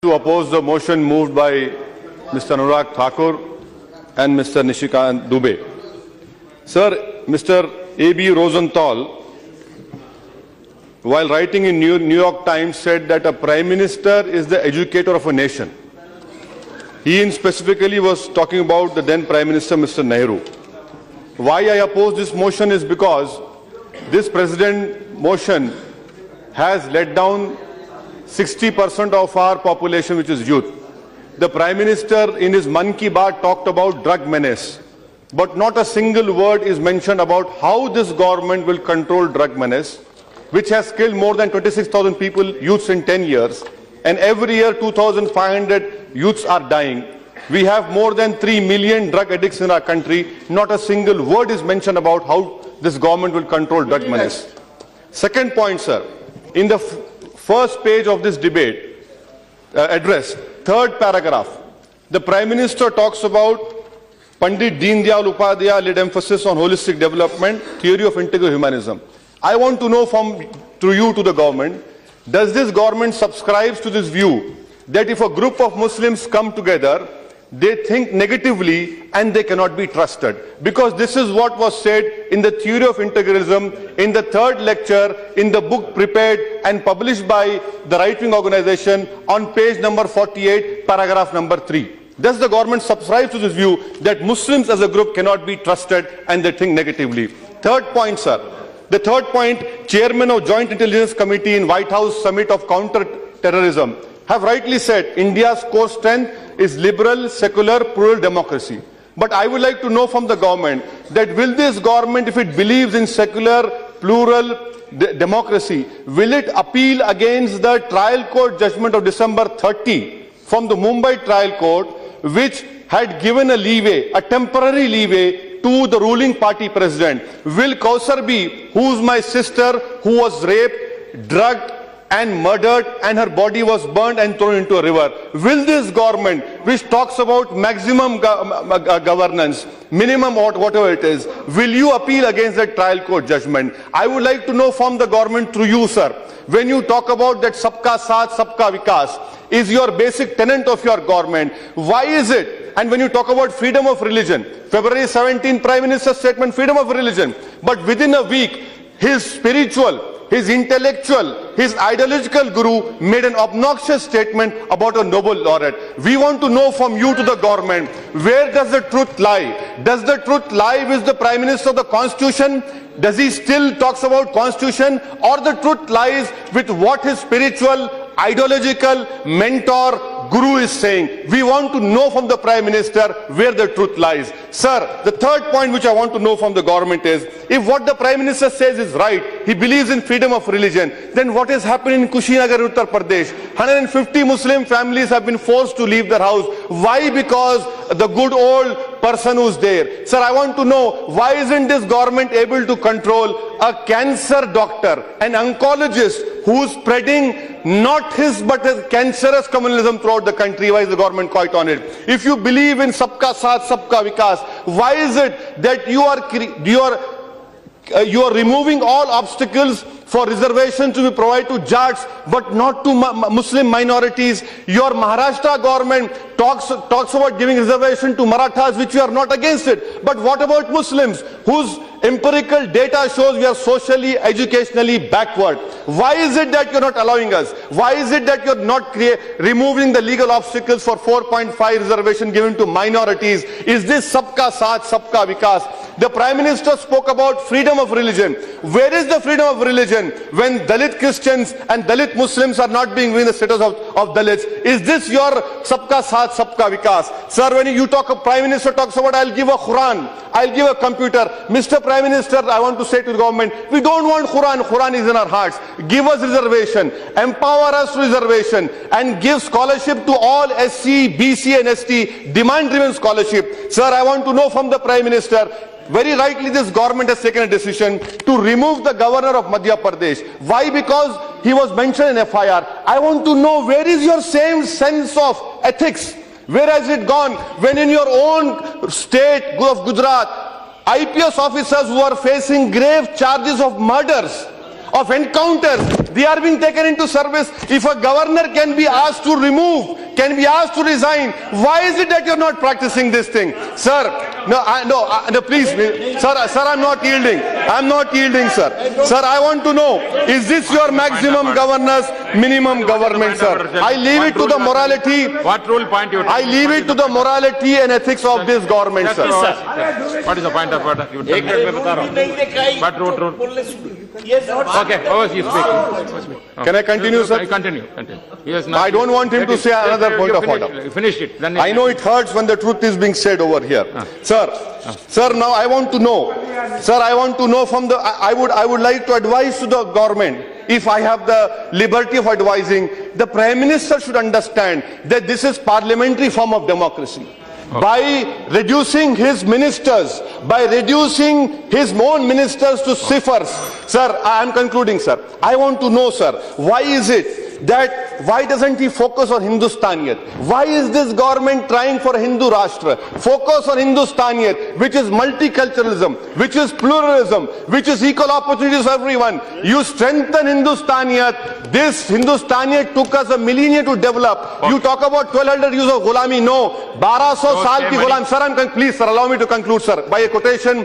To oppose the motion moved by Mr. Anurag Thakur and Mr. Nishikant Dubey. Sir, Mr. A.B. Rosenthal, while writing in New York Times, said that a Prime Minister is the educator of a nation. He specifically was talking about the then Prime Minister, Mr. Nehru. Why I oppose this motion is because this President motion has let down 60% of our population, which is youth. The Prime Minister in his Man Ki Baat talked about drug menace, but not a single word is mentioned about how this government will control drug menace, which has killed more than 26,000 people, youths, in 10 years. And every year 2,500 youths are dying. We have more than 3 million drug addicts in our country. Not a single word is mentioned about how this government will control drug menace. Second point, sir, in the first page of this debate address, third paragraph, the Prime Minister talks about Pandit Deen Dayal Upadhyaya laid emphasis on holistic development, theory of integral humanism. I want to know through you to the government, does this government subscribe to this view that if a group of Muslims come together, they think negatively and they cannot be trusted? Because this is what was said in the theory of integralism in the third lecture in the book prepared and published by the right-wing organization on page number 48, paragraph number 3. Does the government subscribe to this view that Muslims as a group cannot be trusted and they think negatively? Third point, sir. The third point, Chairman of Joint Intelligence Committee in White House Summit of Counter-Terrorism have rightly said India's core strength is liberal, secular, plural democracy. But I would like to know from the government that will this government, if it believes in secular, plural democracy, will it appeal against the trial court judgment of December 30 from the Mumbai trial court, which had given a leeway, a temporary leeway, to the ruling party president? Will Kausar B, who's my sister, who was raped, drugged and murdered and her body was burned and thrown into a river, will this government, which talks about maximum governance, minimum whatever it is, will you appeal against that trial court judgment? I would like to know from the government through you, sir, when you talk about that Sabka Saath, Sabka Vikas is your basic tenet of your government, why is it? And when you talk about freedom of religion, February 17, Prime Minister's statement, freedom of religion, but within a week, his spiritual, his intellectual, his ideological guru made an obnoxious statement about a Nobel laureate. We want to know from you to the government, where does the truth lie? Does the truth lie with the Prime Minister of the Constitution? Does he still talks about Constitution? Or the truth lies with what his spiritual, ideological mentor, guru is saying? We want to know from the Prime Minister where the truth lies. Sir, the third point which I want to know from the government is, if what the Prime Minister says is right, he believes in freedom of religion, then what is happening in Kushinagar, Uttar Pradesh? 150 Muslim families have been forced to leave their house. Why? Because the good old person who's there. Sir, I want to know, why isn't this government able to control a cancer doctor, an oncologist who's spreading not his but his cancerous communalism throughout the country? Why is the government quiet on it? If you believe in Sabka Saath, Sabka Vikas, why is it that you are removing all obstacles for reservations to be provided to Jats but not to Muslim minorities? Your Maharashtra government talks about giving reservation to Marathas, which we are not against it. But what about Muslims whose empirical data shows we are socially, educationally backward? Why is it that you're not allowing us? Why is it that you're not removing the legal obstacles for 4.5 reservation given to minorities? Is this Sabka Saath, Sabka Vikas? The Prime Minister spoke about freedom of religion. Where is the freedom of religion when Dalit Christians and Dalit Muslims are not being given the status of Dalits? Is this your Sabka Saath, Sabka Vikas? Sir, when you talk, a Prime Minister talks about, I'll give a Quran, I'll give a computer. Mr. Prime Minister, I want to say to the government, we don't want Quran. Quran is in our hearts. Give us reservation, empower us to reservation, and give scholarship to all SC, BC and ST, demand-driven scholarship. Sir, I want to know from the Prime Minister, very rightly this government has taken a decision to remove the governor of Madhya Pradesh. Why? Because he was mentioned in FIR. I want to know, where is your same sense of ethics? Where has it gone when in your own state of Gujarat, IPS officers who are facing grave charges of murders of encounters, they are being taken into service. If a governor can be asked to remove, can be asked to resign, why is it that you're not practicing this thing? Sir, no, please, sir, I'm not yielding. I'm not yielding, sir. Sir, I want to know, is this your maximum governance, minimum government, sir? I leave it to the morality. What rule point you take? I leave it to the morality and ethics of this government, sir. What is the point of order? You tell me. What rule? Okay, Owaisi is speaking. Can I continue, sir? Continue. Yes, I don't want him to say another point of order. Finish it. Then I know it hurts when the truth is being said over here. Sir, now I want to know. Sir, I want to know from the, I would like to advise to the government, if I have the liberty of advising, the Prime Minister should understand that this is parliamentary form of democracy. Okay. By reducing his ministers, by reducing his own ministers to ciphers. Sir, I am concluding, sir. I want to know, sir, why is it that, why doesn't he focus on Hindustaniyat? Why is this government trying for Hindu Rashtra? Focus on Hindustaniyat, which is multiculturalism, which is pluralism, which is equal opportunities for everyone. You strengthen Hindustaniyat. This Hindustaniyat took us a millennia to develop. Okay. You talk about 1200 years of Gulami. No, 1200 saal ki Gulami. Sir, please, sir, allow me to conclude, sir. By a quotation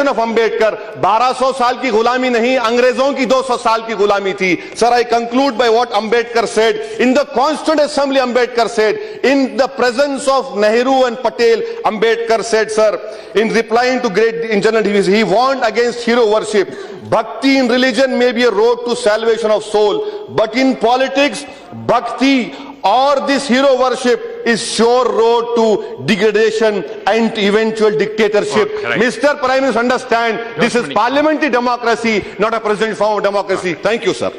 of Ambedkar, 1200 saal ki Gulami nahi, Angrezon ki 200 saal ki Gulami thi. Sir, I conclude by what Ambedkar said. In the Constituent Assembly, Ambedkar said, in the presence of Nehru and Patel, Ambedkar said, sir, in replying to great general division, he warned against hero worship. Bhakti in religion may be a road to salvation of soul, but in politics, bhakti or this hero worship is sure road to degradation and eventual dictatorship. Oh, right. Mr. Prime Minister, understand, this is parliamentary democracy, not a presidential form of democracy. Thank you, sir.